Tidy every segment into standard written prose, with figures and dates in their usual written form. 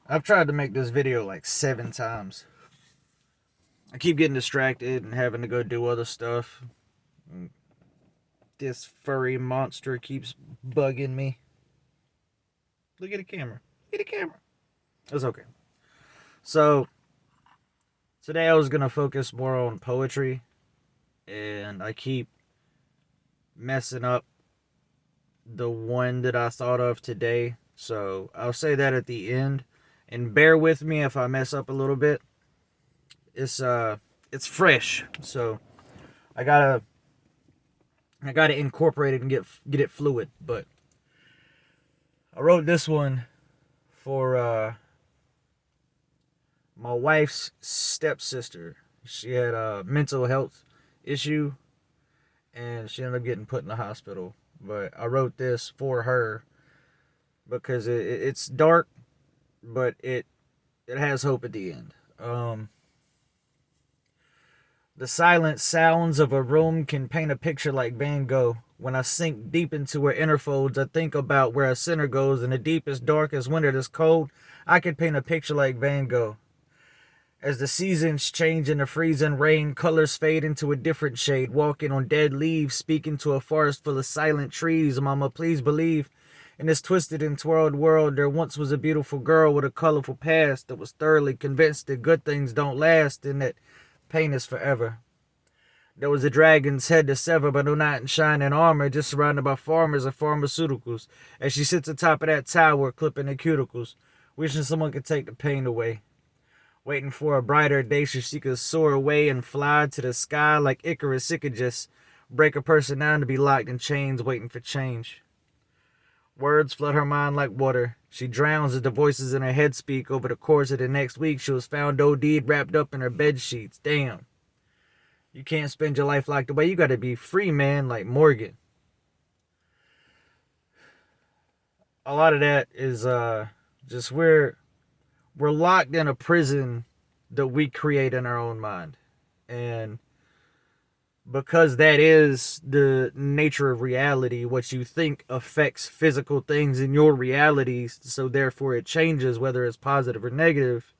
I've tried to make this video like 7 times. I keep getting distracted and having to go do other stuff. This furry monster keeps bugging me. Look at the camera. Look at the camera. It's okay. So, today I was going to focus more on poetry, and I keep messing up the one that I thought of today. So, I'll say that at the end. And bear with me if I mess up a little bit. It's fresh. So, I gotta incorporate it and get it fluid. But I wrote this one for my wife's stepsister. She had a mental health issue and she ended up getting put in the hospital. But I wrote this for her because it's dark, but it has hope at the end. The silent sounds of a room can paint a picture like Van Gogh. When I sink deep into her inner folds, I think about where a sinner goes in the deepest, darkest winter that's cold. I could paint a picture like Van Gogh. As the seasons change in the freezing rain, colors fade into a different shade. Walking on dead leaves, speaking to a forest full of silent trees. Mama, please believe. In this twisted and twirled world, there once was a beautiful girl with a colorful past that was thoroughly convinced that good things don't last and that pain is forever. There was a dragon's head to sever, but no knight in shining armor, just surrounded by farmers and pharmaceuticals. As she sits atop of that tower, clipping her cuticles, wishing someone could take the pain away. Waiting for a brighter day so she could soar away and fly to the sky like Icarus. It could just break a person down to be locked in chains, waiting for change. Words flood her mind like water. She drowns as the voices in her head speak. Over the course of the next week, she was found OD'd, wrapped up in her bed sheets. Damn. You can't spend your life locked away. You gotta be free, man, like Morgan. A lot of that is just we're locked in a prison that we create in our own mind. And because that is the nature of reality, what you think affects physical things in your reality, so therefore it changes whether it's positive or negative.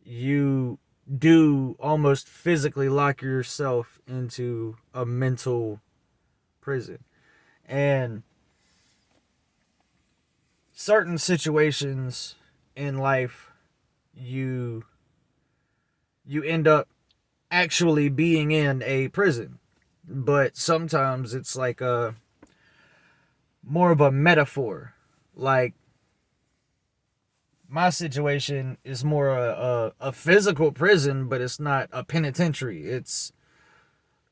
You do almost physically lock yourself into a mental prison. And certain situations in life, you end up actually being in a prison, but sometimes it's like a more of a metaphor. Like my situation is more a physical prison, but it's not a penitentiary. It's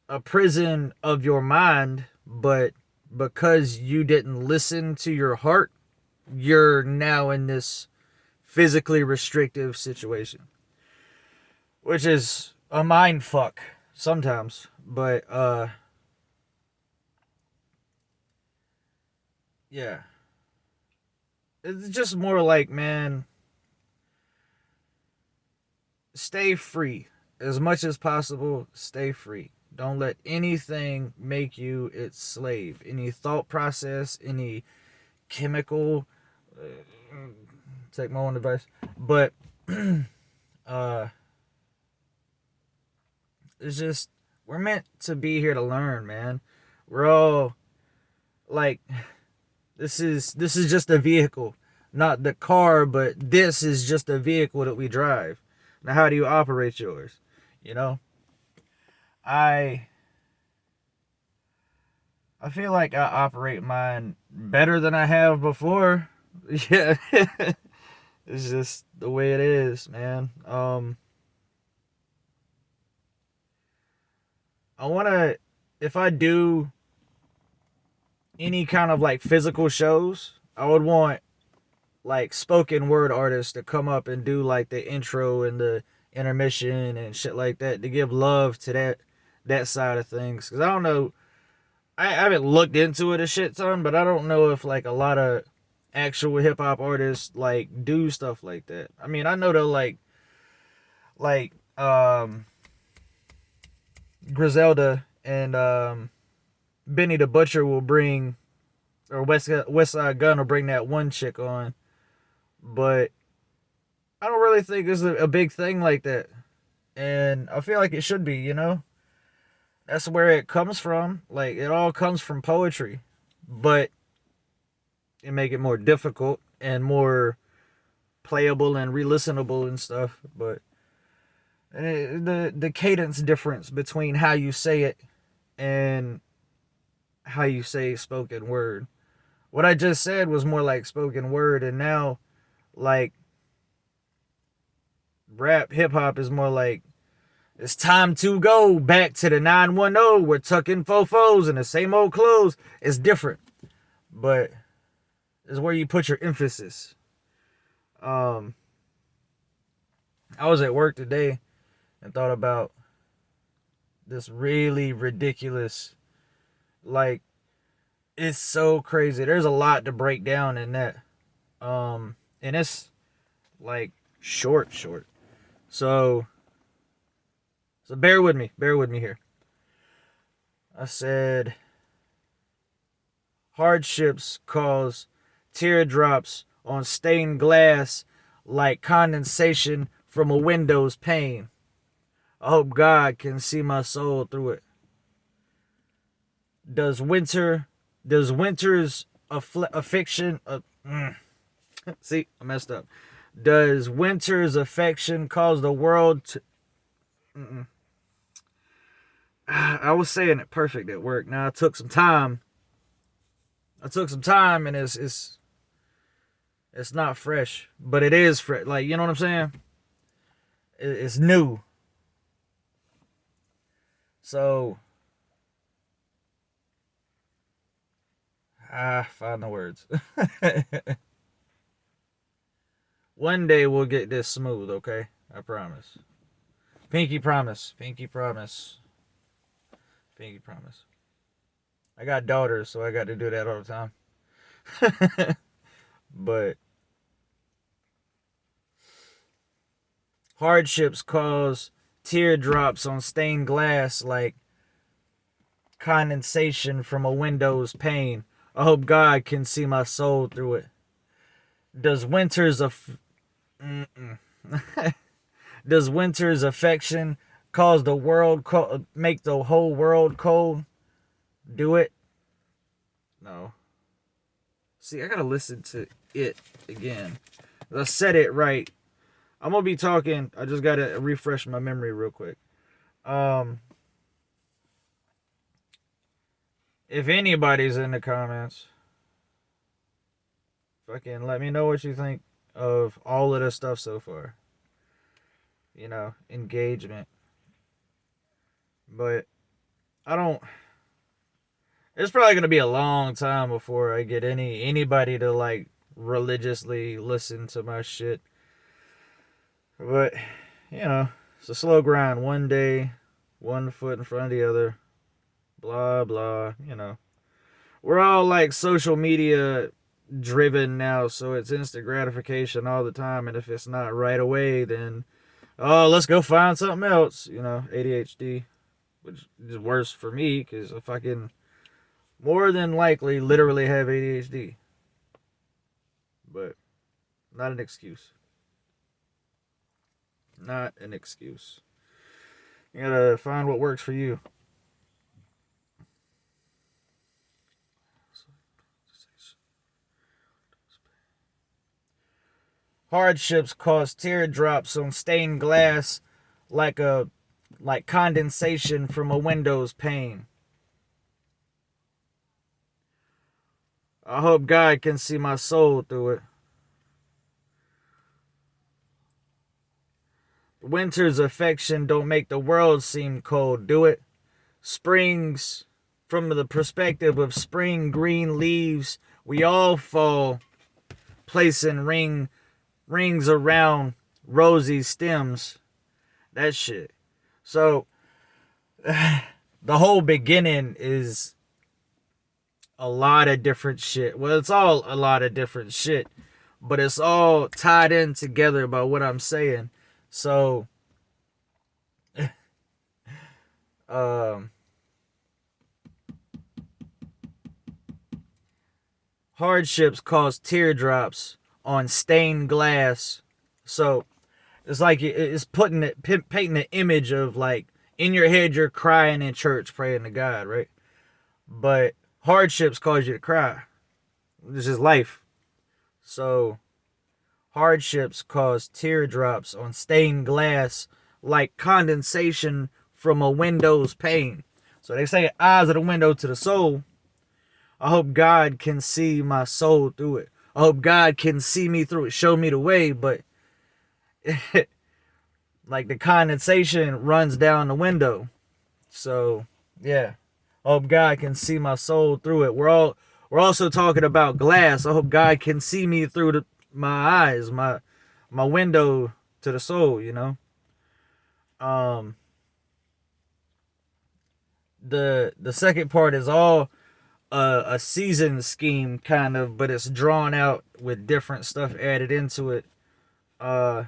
a prison of your mind, but because you didn't listen to your heart, you're now in this physically restrictive situation, which is a mind fuck sometimes. But yeah, it's just more like, man, stay free as much as possible. Stay free. Don't let anything make you its slave. Any thought process, any chemical. Take my own advice, but uh it's just, we're meant to be here to learn, man. We're all like, this is just a vehicle, not the car, but this is just a vehicle that we drive. Now, how do you operate yours? You know, I I feel like I operate mine better than I have before. Yeah, it's just the way it is, man. I wanna, if I do any kind of like physical shows, I would want like spoken word artists to come up and do like the intro and the intermission and shit like that to give love to that side of things. Cause I don't know, I haven't looked into it a shit ton, but I don't know if like a lot of actual hip hop artists like do stuff like that. I mean, I know they'll like Griselda and Benny the Butcher will bring, or West Side Gun will bring that one chick on, but I don't really think it's a big thing like that. And I feel like it should be, you know? That's where it comes from. Like, it all comes from poetry. But it make it more difficult and more playable and re-listenable and stuff. But the cadence difference between how you say it and how you say spoken word. What I just said was more like spoken word, and now like rap hip hop is more like it's time to go back to the 910. We're tucking fofos in the same old clothes. It's different, but it's where you put your emphasis. Um, I was at work today and thought about this really ridiculous, like, it's so crazy. There's a lot to break down in that. And it's like short. So bear with me here. I said hardships cause teardrops on stained glass like condensation from a window's pane. I hope God can see my soul through it. Does winter's affliction see, I messed up. Does winter's affection cause the world to I was saying it perfect at work. Now I took some time and it's not fresh, but it is fresh. Like, you know what I'm saying? It's new. So find the words. One day we'll get this smooth, okay? I promise. Pinky promise. Pinky promise. Pinky promise. I got daughters, so I got to do that all the time. But hardships cause teardrops on stained glass like condensation from a window's pane. I hope God can see my soul through it. Does does winter's affection cause the world make the whole world cold? Do it? No. See, I gotta listen to it again. I said it right. I'm gonna be talking. I just gotta refresh my memory real quick. If anybody's in the comments, fucking let me know what you think of all of the stuff so far. You know, engagement. But I don't. It's probably gonna be a long time before I get anybody to like religiously listen to my shit. But you know, it's a slow grind. One day, one foot in front of the other. Blah blah. You know, we're all like social media driven now, so it's instant gratification all the time. And if it's not right away, then oh, let's go find something else. You know, ADHD, which is worse for me because I fucking more than likely literally have ADHD. But not an excuse. Not an excuse. You gotta find what works for you. Hardships cause teardrops on stained glass like condensation from a window's pane. I hope God can see my soul through it. Winter's affection don't make the world seem cold, do it? Springs, from the perspective of spring green leaves, we all fall, placing rings around rosy stems. That shit. So, the whole beginning is a lot of different shit. Well, it's all a lot of different shit, but it's all tied in together by what I'm saying. So, hardships cause teardrops on stained glass. So, It's like it's painting an image of like in your head you're crying in church praying to God, right? But hardships cause you to cry. This is life. So hardships cause teardrops on stained glass like condensation from a window's pane. So they say eyes are the window to the soul. I hope God can see my soul through it. I hope God can see me through it, show me the way, but like the condensation runs down the window. So yeah. I hope God can see my soul through it. We're also talking about glass. I hope God can see me through my eyes, my window to the soul, you know. Um the second part is all a season scheme kind of, but it's drawn out with different stuff added into it. Uh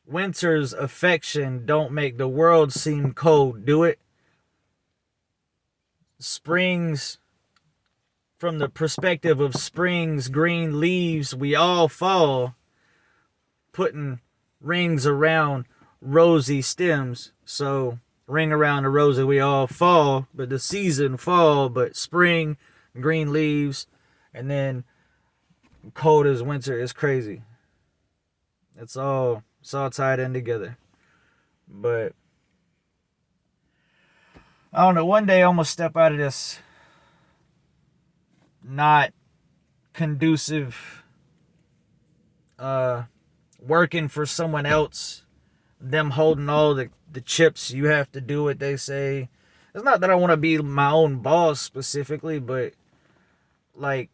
Winter's affection don't make the world seem cold, do it? Spring's from the perspective of spring's green leaves, we all fall, putting rings around rosy stems. So ring around the rosy, we all fall, but the season fall, but spring, green leaves, and then cold as winter is crazy. It's all tied in together. But I don't know, one day I'm gonna step out of this not conducive working for someone else, them holding all the chips, you have to do what they say. It's not that I want to be my own boss specifically, but like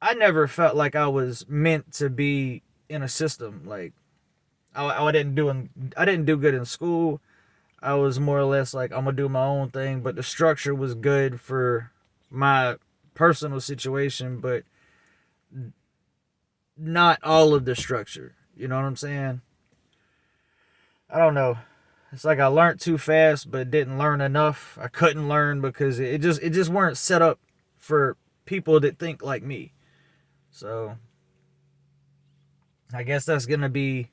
I never felt like I was meant to be in a system. Like I didn't do good in school. I was more or less like I'm gonna do my own thing, but the structure was good for my personal situation, but not all of the structure. You know what I'm saying? I don't know. It's like I learned too fast, but didn't learn enough. I couldn't learn because it just weren't set up for people that think like me. So I guess that's gonna be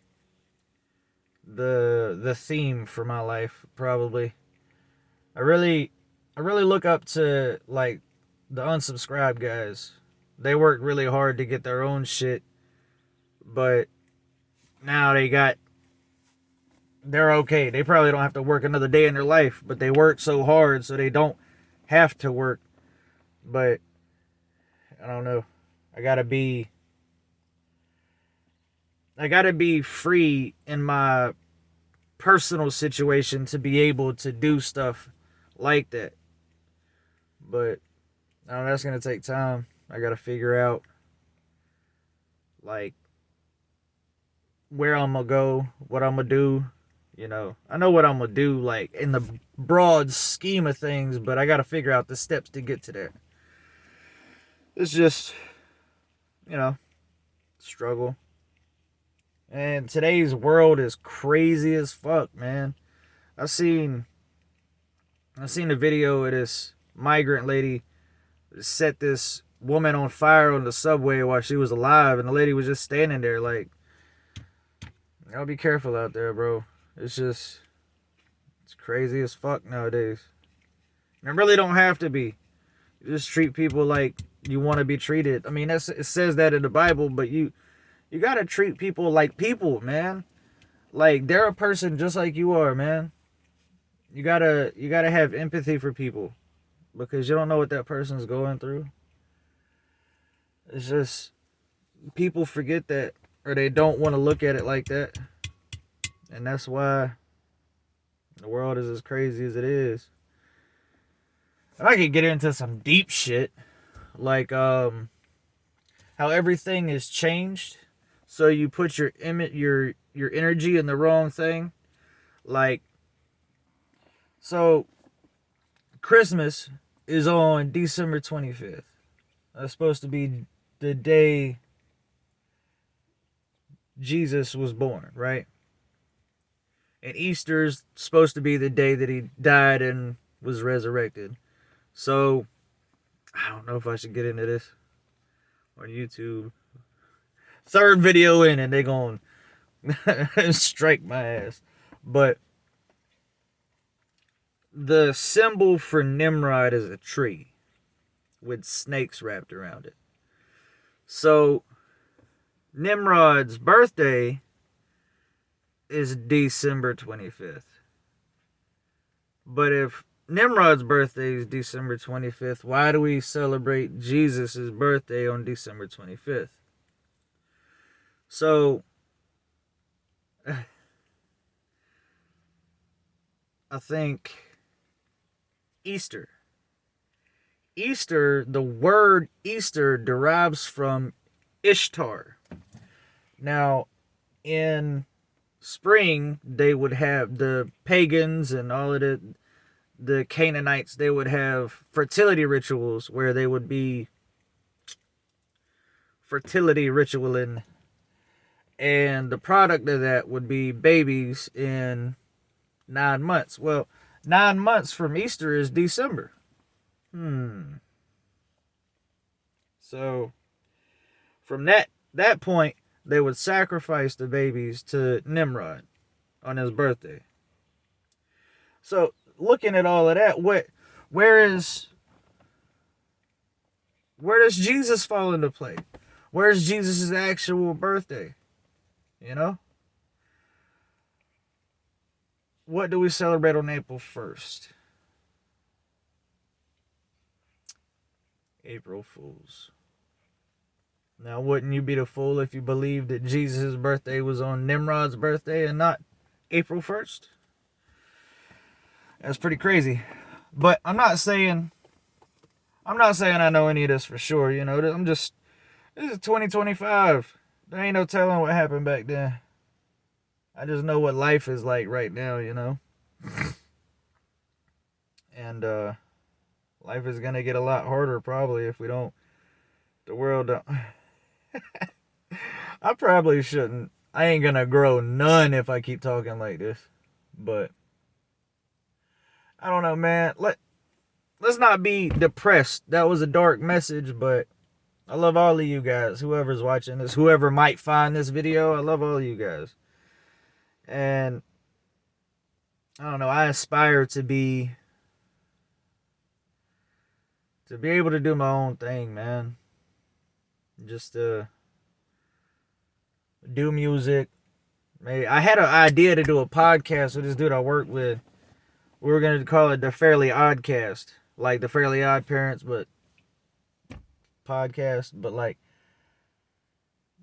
the theme for my life probably. I really I really look up to like the unsubscribed guys. They work really hard to get their own shit, but now they're okay. They probably don't have to work another day in their life, but they work so hard so they don't have to work. But I don't know. I got to be I got to be free in my personal situation to be able to do stuff like that. But I don't know, that's going to take time. I got to figure out like where I'm going to go, what I'm going to do. You know, I know what I'm going to do like in the broad scheme of things, but I got to figure out the steps to get to there. It's just, you know, struggle. And today's world is crazy as fuck, man. I seen I seen a video of this migrant lady set this woman on fire on the subway while she was alive, and the lady was just standing there like, y'all be careful out there, bro. It's crazy as fuck nowadays. And it really don't have to be. You just treat people like you want to be treated. I mean, it says that in the Bible, but you gotta treat people like people, man. Like they're a person just like you are, man. You gotta have empathy for people because you don't know what that person's going through. It's just people forget that or they don't want to look at it like that. And that's why the world is as crazy as it is. And I could get into some deep shit like how everything has changed. So you put your energy in the wrong thing. Like so Christmas is on December 25th. That's supposed to be the day Jesus was born, right? And Easter's supposed to be the day that he died and was resurrected. So, I don't know if I should get into this on YouTube. Third video in and they gonna strike my ass. But the symbol for Nimrod is a tree with snakes wrapped around it. So Nimrod's birthday is December 25th. But if Nimrod's birthday is December 25th, why do we celebrate Jesus' birthday on December 25th? So I think Easter. The word Easter derives from Ishtar. Now, in spring, they would have the pagans and all of the Canaanites, they would have fertility rituals where they would be fertility ritualing, and the product of that would be babies in 9 months. Well, 9 months from Easter is December. So from that point, they would sacrifice the babies to Nimrod on his birthday. So looking at all of that, where does Jesus fall into play? Where's Jesus' actual birthday? You know? What do we celebrate on April 1st? April Fools. Now, wouldn't you be the fool if you believed that Jesus' birthday was on Nimrod's birthday and not April 1st? That's pretty crazy. But I'm not saying I know any of this for sure, you know. This is 2025. There ain't no telling what happened back then. I just know what life is like right now, you know. And life is gonna get a lot harder probably if the world don't. I probably shouldn't. I ain't gonna grow none if I keep talking like this. But I don't know, man. Let's not be depressed. That was a dark message, but I love all of you guys. Whoever's watching this, whoever might find this video, I love all of you guys. And I don't know, I aspire to be able to do my own thing, man. Just to do music. Maybe I had an idea to do a podcast with this dude I work with. We were gonna call it the Fairly Oddcast, like the Fairly Odd Parents, but podcast. But like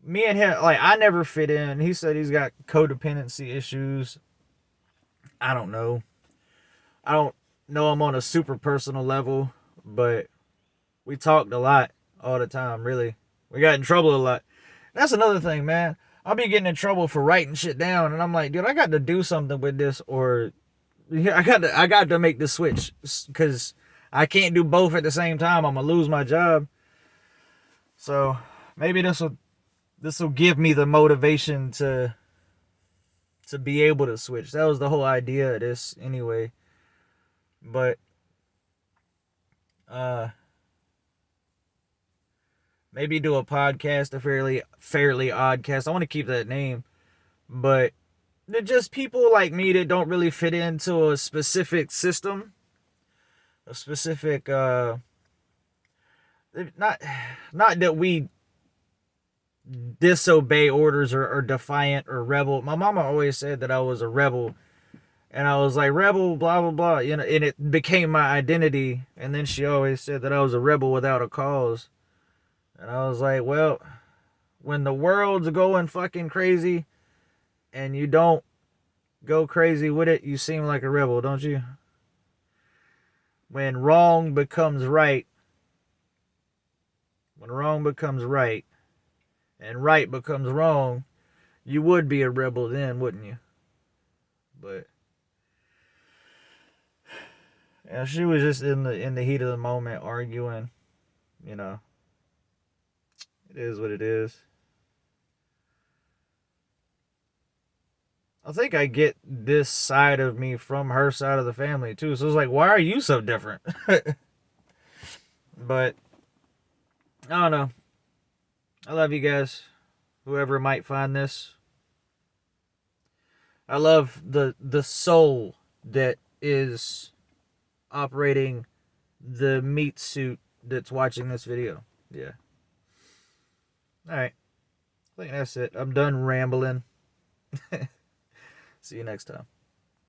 me and him, like I never fit in. He said he's got codependency issues. I don't know. I don't know him on a super personal level, but we talked a lot all the time. Really, we got in trouble a lot. That's another thing, man. I'll be getting in trouble for writing shit down, and I'm like, dude, I got to do something with this, or I got to make the switch, because I can't do both at the same time. I'm gonna lose my job. So maybe this will give me the motivation to be able to switch. That was the whole idea of this, anyway. But maybe do a podcast, a fairly oddcast. I want to keep that name, but they're just people like me that don't really fit into a specific system, a specific not that we disobey orders or defiant or rebel. My mama always said that I was a rebel, and I was like, rebel, blah blah blah, you know, and it became my identity. And then she always said that I was a rebel without a cause. And I was like, well, when the world's going fucking crazy and you don't go crazy with it, you seem like a rebel, don't you? When wrong becomes right, and right becomes wrong, you would be a rebel then, wouldn't you? But yeah, she was just in the heat of the moment arguing, you know. It is what it is. I think I get this side of me from her side of the family too. So it's like, why are you so different? But I don't know. I love you guys. whoever might find this. I love the soul that is operating the meat suit that's watching this video. Yeah. All right. I think that's it. I'm done rambling. See you next time.